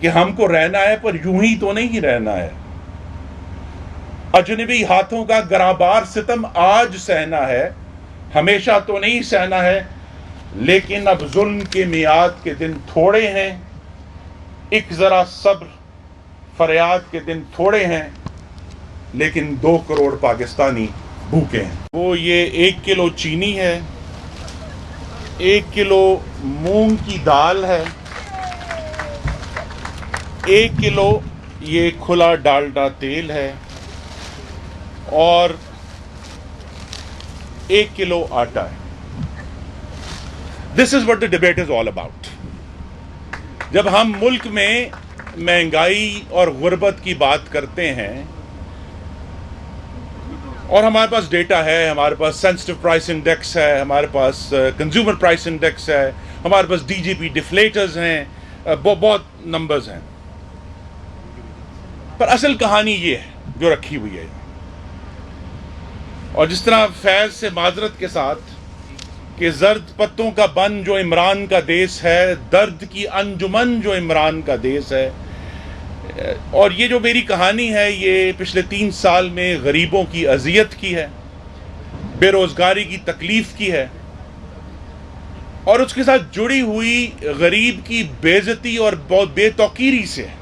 کہ ہم کو رہنا ہے پر یوں ہی تو نہیں رہنا ہے. اجنبی ہاتھوں کا گرابار ستم آج سہنا ہے، ہمیشہ تو نہیں سہنا ہے. لیکن اب ظلم کے میعاد کے دن تھوڑے ہیں، ایک ذرا صبر فریاد کے دن تھوڑے ہیں، لیکن 2 کروڑ پاکستانی بھوکے ہیں. وہ یہ 1 کلو چینی ہے، 1 کلو مونگ کی دال ہے، 1 کلو یہ کھلا ڈالڈا تیل ہے، اور 1 کلو آٹا ہے. This is what the debate is all about. جب ہم ملک میں مہنگائی اور غربت کی بات کرتے ہیں، اور ہمارے پاس ڈیٹا ہے، ہمارے پاس سینسٹیو پرائس انڈیکس ہے، ہمارے پاس کنزیومر پرائس انڈیکس ہے، ہمارے پاس ڈی جی پی ڈیفلیٹرز ہیں، بہت نمبرز ہیں، پر اصل کہانی یہ ہے جو رکھی ہوئی ہے. اور جس طرح فیض سے معذرت کے ساتھ کہ زرد پتوں کا بن جو عمران کا دیس ہے، درد کی انجمن جو عمران کا دیس ہے، اور یہ جو میری کہانی ہے یہ پچھلے 3 سال میں غریبوں کی اذیت کی ہے، بے روزگاری کی تکلیف کی ہے، اور اس کے ساتھ جڑی ہوئی غریب کی بے عزتی اور بہت بے توقیری سے ہے.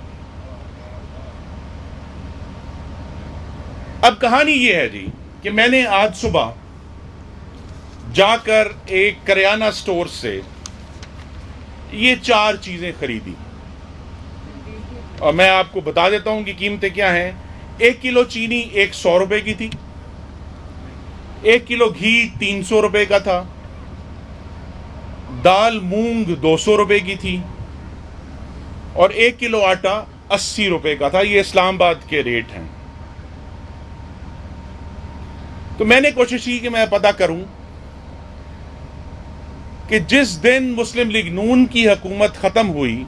اب کہانی یہ ہے جی کہ میں نے آج صبح جا کر ایک کریانہ سٹور سے یہ 4 چیزیں خریدی، اور میں آپ کو بتا دیتا ہوں کہ قیمتیں کیا ہیں. 1 کلو چینی 100 روپے کی تھی، 1 کلو گھی 300 روپے کا تھا، دال مونگ 200 روپے کی تھی، اور 1 کلو آٹا 80 روپے کا تھا. یہ اسلام آباد کے ریٹ ہیں. تو میں نے کوشش کی کہ میں پتہ کروں کہ جس دن مسلم لیگ نون کی حکومت ختم ہوئی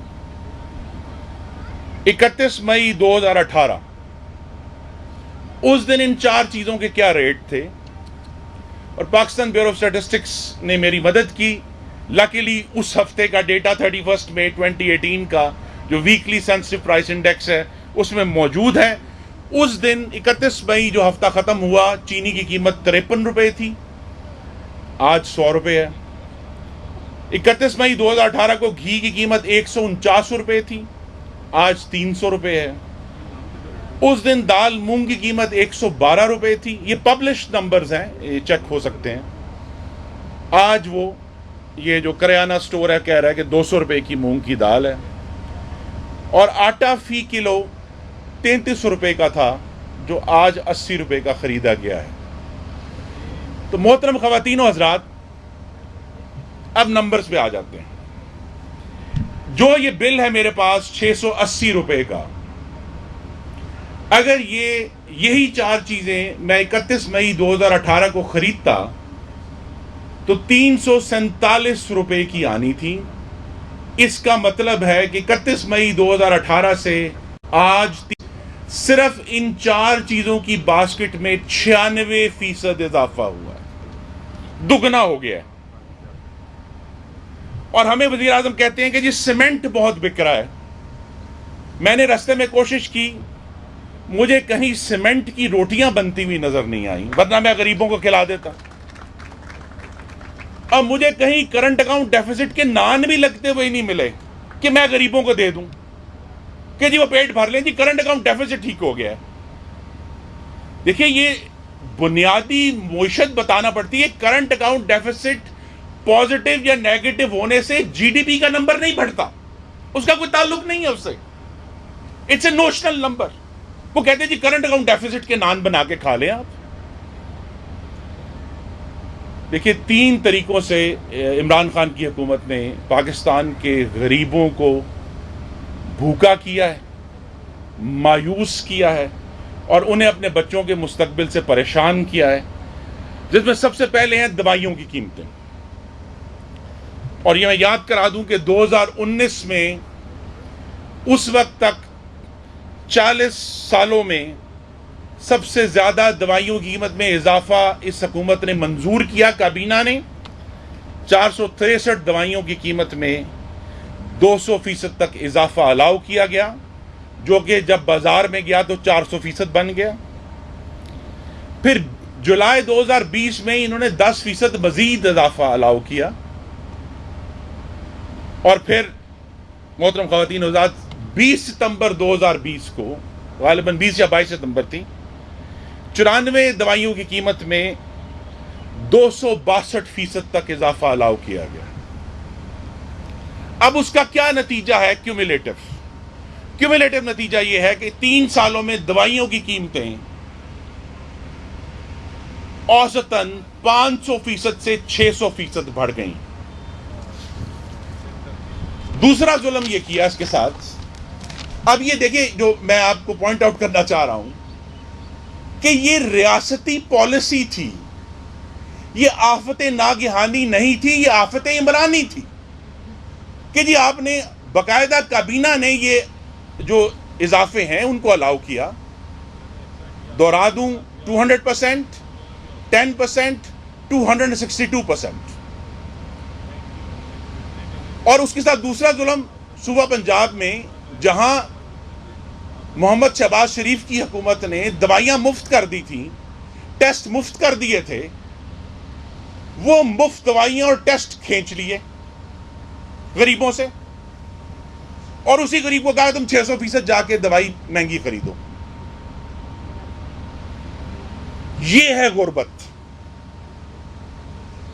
31 مئی 2018، اس دن ان 4 چیزوں کے کیا ریٹ تھے، اور پاکستان بیورو آف اسٹیٹسٹکس نے میری مدد کی. لکیلی اس ہفتے کا ڈیٹا 31 مئی 2018 کا جو ویکلی سینسٹیو پرائس انڈیکس ہے اس میں موجود ہے. اس دن 31 مئی جو ہفتہ ختم ہوا، چینی کی قیمت 53 روپے تھی، آج 100 روپے ہے. 31 مئی 2018 کو گھی کی قیمت 149 روپے تھی، آج 300 روپے ہے. اس دن دال مونگ کی قیمت 112 روپے تھی. یہ پبلشڈ نمبرز ہیں، یہ چیک ہو سکتے ہیں. آج وہ یہ جو کریانہ سٹور ہے کہہ رہا ہے کہ 200 روپے کی مونگ کی دال ہے، اور آٹا فی کلو 33 روپے کا تھا جو آج 80 روپے کا خریدا گیا ہے. تو محترم خواتین و حضرات، اب نمبرز پہ آ جاتے ہیں. جو یہ بل ہے میرے پاس 680 روپے کا، اگر یہی 4 چیزیں میں 31 مئی 2018 کو خریدتا تو 347 روپے کی آنی تھی. اس کا مطلب ہے کہ 31 مئی 2018 سے آج صرف ان 4 چیزوں کی باسکٹ میں 96% اضافہ ہوا ہے، دگنا ہو گیا ہے. اور ہمیں وزیر اعظم کہتے ہیں کہ جی سیمنٹ بہت بک رہا ہے. میں نے رستے میں کوشش کی، مجھے کہیں سیمنٹ کی روٹیاں بنتی ہوئی نظر نہیں آئیں، ورنہ میں غریبوں کو کھلا دیتا. اور مجھے کہیں کرنٹ اکاؤنٹ ڈیفیسٹ کے نان بھی لگتے ہوئے نہیں ملے کہ میں غریبوں کو دے دوں کہ جی وہ پیٹ بھر لیں، جی کرنٹ اکاؤنٹ ڈیفیسٹ ٹھیک ہو گیا ہے. دیکھیے یہ بنیادی معیشت بتانا پڑتی ہے. کرنٹ اکاؤنٹ ڈیفیسٹ پازیٹیو یا نیگیٹو ہونے سے جی ڈی پی کا نمبر نہیں بڑھتا، اس کا کوئی تعلق نہیں ہے اس سے. It's a notional number. وہ کہتے ہیں جی کرنٹ اکاؤنٹ ڈیفیسٹ کے نان بنا کے کھا لیں آپ. دیکھیے 3 طریقوں سے عمران خان کی حکومت نے پاکستان کے غریبوں کو بھوکا کیا ہے، مایوس کیا ہے، اور انہیں اپنے بچوں کے مستقبل سے پریشان کیا ہے. جس میں سب سے پہلے ہیں دوائیوں کی قیمتیں. اور یہ میں یاد کرا دوں کہ 2019 میں اس وقت تک 40 سالوں میں سب سے زیادہ دوائیوں کی قیمت میں اضافہ اس حکومت نے منظور کیا. کابینہ نے 463 دوائیوں کی قیمت میں 200% تک اضافہ الاؤ کیا گیا، جو کہ جب بازار میں گیا تو 400% بن گیا۔ پھر جولائی 2020 میں انہوں نے 10% مزید اضافہ الاؤ کیا، اور پھر محترم خواتین حضرات 20 ستمبر 2020 کو، غالباً 20 یا 22 ستمبر تھی، 94 دوائیوں کی قیمت میں 262% تک اضافہ الاؤ کیا گیا۔ اب اس کا کیا نتیجہ ہے؟ کیومولیٹو نتیجہ یہ ہے کہ 3 سالوں میں دوائیوں کی قیمتیں اوسطاً 500% سے 600% بڑھ گئیں۔ دوسرا ظلم یہ کیا اس کے ساتھ، اب یہ دیکھیں جو میں آپ کو پوائنٹ آؤٹ کرنا چاہ رہا ہوں کہ یہ ریاستی پالیسی تھی، یہ آفت ناگہانی نہیں تھی، یہ آفت عمرانی تھی کہ جی آپ نے باقاعدہ کابینہ نے یہ جو اضافے ہیں ان کو الاؤ کیا۔ دوہرا دوں 200%، 10%، 262%۔ اور اس کے ساتھ دوسرا ظلم صوبہ پنجاب میں، جہاں محمد شہباز شریف کی حکومت نے دوائیاں مفت کر دی تھیں، ٹیسٹ مفت کر دیے تھے، وہ مفت دوائیاں اور ٹیسٹ کھینچ لیے غریبوں سے، اور اسی غریب کو کہا تم 600% جا کے دوائی مہنگی خریدو۔ یہ ہے غربت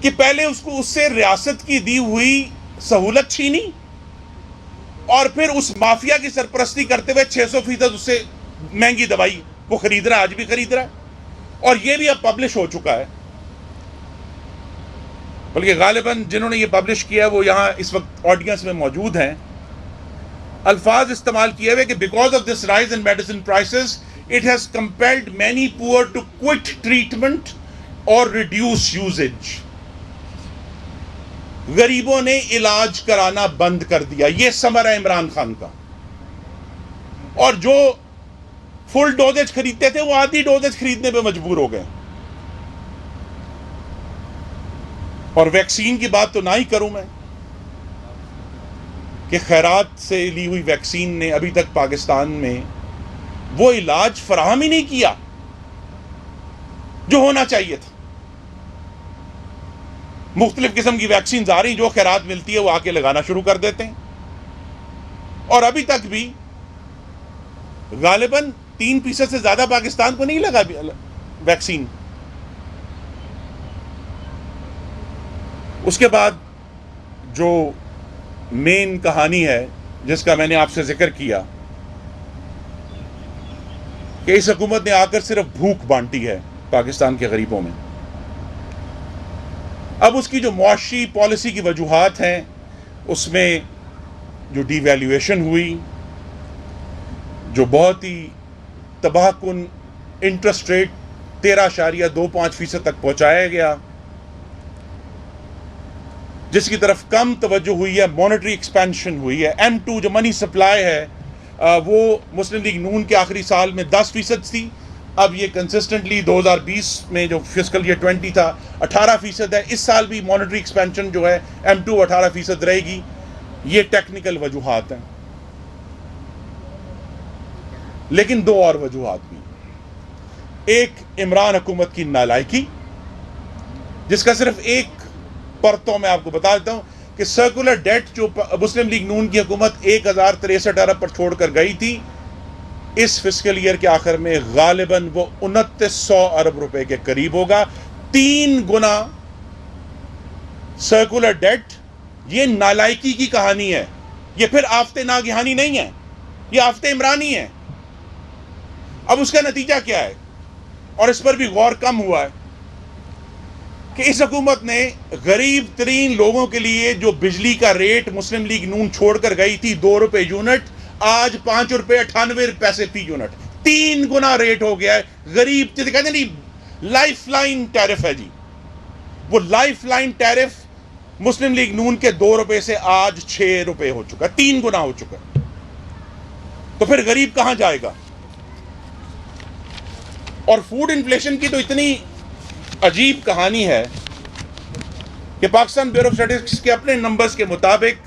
کہ پہلے اس کو اس سے ریاست کی دی ہوئی سہولت چھینی، اور پھر اس مافیا کی سرپرستی کرتے ہوئے 600% اس سے مہنگی دوائی وہ خرید رہا ہے، آج بھی خرید رہا ہے، اور یہ بھی اب پبلش ہو چکا ہے۔ بلکہ غالباً جنہوں نے یہ پبلش کیا ہے وہ یہاں اس وقت آڈینس میں موجود ہیں۔ الفاظ استعمال کیے ہوئے کہ because of this rise in medicine prices it has compelled many پور ٹو کوئٹ ٹریٹمنٹ اور ریڈیوس یوزیج۔ غریبوں نے علاج کرانا بند کر دیا، یہ ثمر ہے عمران خان کا۔ اور جو فل ڈوزیج خریدتے تھے وہ آدھی ڈوزیج خریدنے پہ مجبور ہو گئے۔ اور ویکسین کی بات تو نہ ہی کروں میں کہ خیرات سے لی ہوئی ویکسین نے ابھی تک پاکستان میں وہ علاج فراہم ہی نہیں کیا جو ہونا چاہیے تھا۔ مختلف قسم کی ویکسینز آ رہی، جو خیرات ملتی ہے وہ آ کے لگانا شروع کر دیتے ہیں، اور ابھی تک بھی غالباً 3% سے زیادہ پاکستان کو نہیں لگا ویکسین۔ اس کے بعد جو مین کہانی ہے جس کا میں نے آپ سے ذکر کیا کہ اس حکومت نے آ کر صرف بھوک بانٹی ہے پاکستان کے غریبوں میں۔ اب اس کی جو معاشی پالیسی کی وجوہات ہیں، اس میں جو ڈی ویلیویشن ہوئی، جو بہت ہی تباہ کن انٹرسٹ ریٹ 13.25% تک پہنچایا گیا، جس کی طرف کم توجہ ہوئی ہے، مانیٹری ایکسپینشن ہوئی ہے۔ M2 جو منی سپلائی ہے وہ مسلم لیگ نون کے آخری سال میں 10% تھی، اب یہ کنسسٹنٹلی 2020 میں جو فسکل ایئر 20 تھا 18% ہے۔ اس سال بھی مانیٹری ایکسپینشن جو ہے M2 18% رہے گی۔ یہ ٹیکنیکل وجوہات ہیں، لیکن دو اور وجوہات بھی۔ ایک عمران حکومت کی نالائکی، جس کا صرف ایک پرتوں میں آپ کو بتا دیتا ہوں کہ سرکولر ڈیٹ جو مسلم لیگ نون کی حکومت 1063 ارب پر چھوڑ کر گئی تھی، اس فسکل ایئر کے آخر میں غالباً وہ 2900 ارب روپے کے قریب ہوگا، 3 گنا سرکولر ڈیٹ۔ یہ نالائکی کی کہانی ہے، یہ پھر آفت ناگہانی نہیں ہے، یہ آفت عمرانی ہے۔ اب اس کا نتیجہ کیا ہے، اور اس پر بھی غور کم ہوا ہے کہ اس حکومت نے غریب ترین لوگوں کے لیے جو بجلی کا ریٹ مسلم لیگ نون چھوڑ کر گئی تھی 2 روپے یونٹ، آج 5 روپے 98 پیسے فی یونٹ، 3 گنا ریٹ ہو گیا ہے۔ غریب جسے کہتے ہیں نہیں لائف لائن ٹیرف ہے جی، وہ لائف لائن ٹیرف مسلم لیگ نون کے 2 روپے سے آج 6 روپے ہو چکا ہے، 3 گنا ہو چکا ہے۔ تو پھر غریب کہاں جائے گا؟ اور فوڈ انفلیشن کی تو اتنی عجیب کہانی ہے کہ پاکستان بیورو آف اسٹیٹسٹکس کے اپنے نمبرز کے مطابق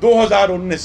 2019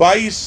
22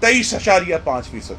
23.5%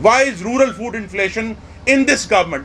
Why is rural food inflation in this government?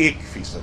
1%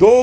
2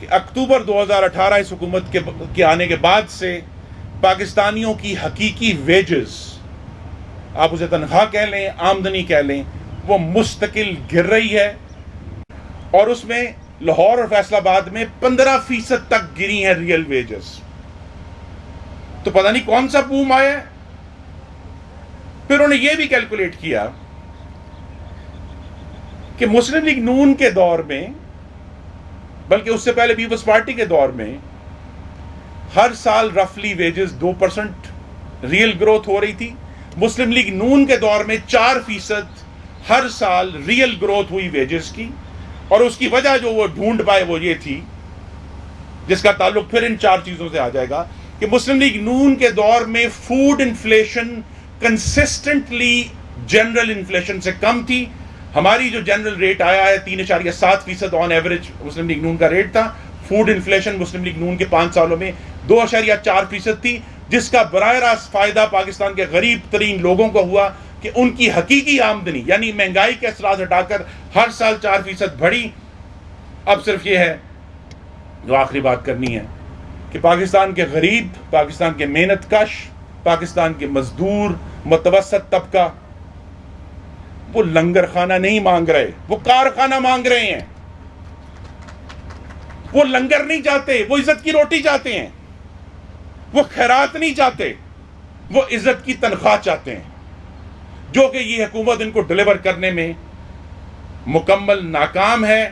کہ اکتوبر 2018 اس حکومت کے آنے کے بعد سے پاکستانیوں کی حقیقی ویجز، آپ اسے تنخواہ کہہ لیں، آمدنی کہہ لیں، وہ مستقل گر رہی ہے، اور اس میں لاہور اور فیصل آباد میں 15% تک گری ہیں ریئل ویجز۔ تو پتہ نہیں کون سا بوم آیا ہے۔ پھر انہوں نے یہ بھی کیلکولیٹ کیا کہ مسلم لیگ نون کے دور میں، بلکہ اس سے پہلے پیپلز پارٹی کے دور میں، ہر سال رفلی ویجز 2% ریئل گروتھ ہو رہی تھی۔ مسلم لیگ نون کے دور میں 4% ہر سال ریئل گروتھ ہوئی ویجز کی، اور اس کی وجہ جو وہ ڈھونڈ پائے وہ یہ تھی، جس کا تعلق پھر ان 4 چیزوں سے آ جائے گا، کہ مسلم لیگ نون کے دور میں food inflation consistently general inflation سے کم تھی۔ ہماری جو جنرل ریٹ آیا ہے 3.7% آن ایوریج مسلم لیگ نون کا ریٹ تھا۔ فوڈ انفلیشن مسلم لیگ نون کے 5 سالوں میں 2.4% تھی، جس کا براہ راست فائدہ پاکستان کے غریب ترین لوگوں کو ہوا کہ ان کی حقیقی آمدنی، یعنی مہنگائی کے اثرات ہٹا کر ہر سال 4% بڑھی۔ اب صرف یہ ہے جو آخری بات کرنی ہے کہ پاکستان کے غریب، پاکستان کے محنت کش، پاکستان کے مزدور، متوسط طبقہ، وہ لنگر خانہ نہیں مانگ رہے، وہ کارخانہ مانگ رہے ہیں۔ وہ لنگر نہیں چاہتے، وہ عزت کی روٹی چاہتے ہیں۔ وہ خیرات نہیں چاہتے، وہ عزت کی تنخواہ چاہتے ہیں، جو کہ یہ حکومت ان کو ڈیلیور کرنے میں مکمل ناکام ہے۔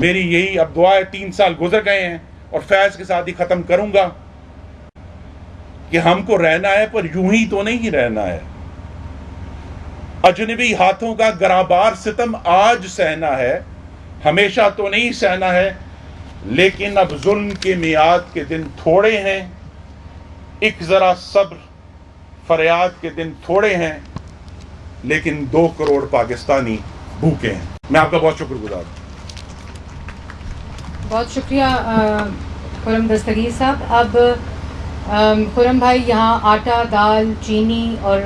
میری یہی اب دعا ہے، 3 سال گزر گئے ہیں، اور فیض کے ساتھ ہی ختم کروں گا کہ ہم کو رہنا ہے، پر یوں ہی تو نہیں رہنا ہے۔ اجنبی ہاتھوں کا گرابار ستم آج سہنا ہے، ہمیشہ تو نہیں سہنا ہے، لیکن اب ظلم کے میعاد کے دن تھوڑے ہیں، ایک ذرا صبر، فریاد کے دن تھوڑے ہیں، لیکن 2 کروڑ پاکستانی بھوکے ہیں۔ میں آپ کا بہت شکر گزار ہوں۔ بہت شکریہ خرم دستگیر صاحب۔ اب خرم بھائی یہاں آٹا، دال، چینی اور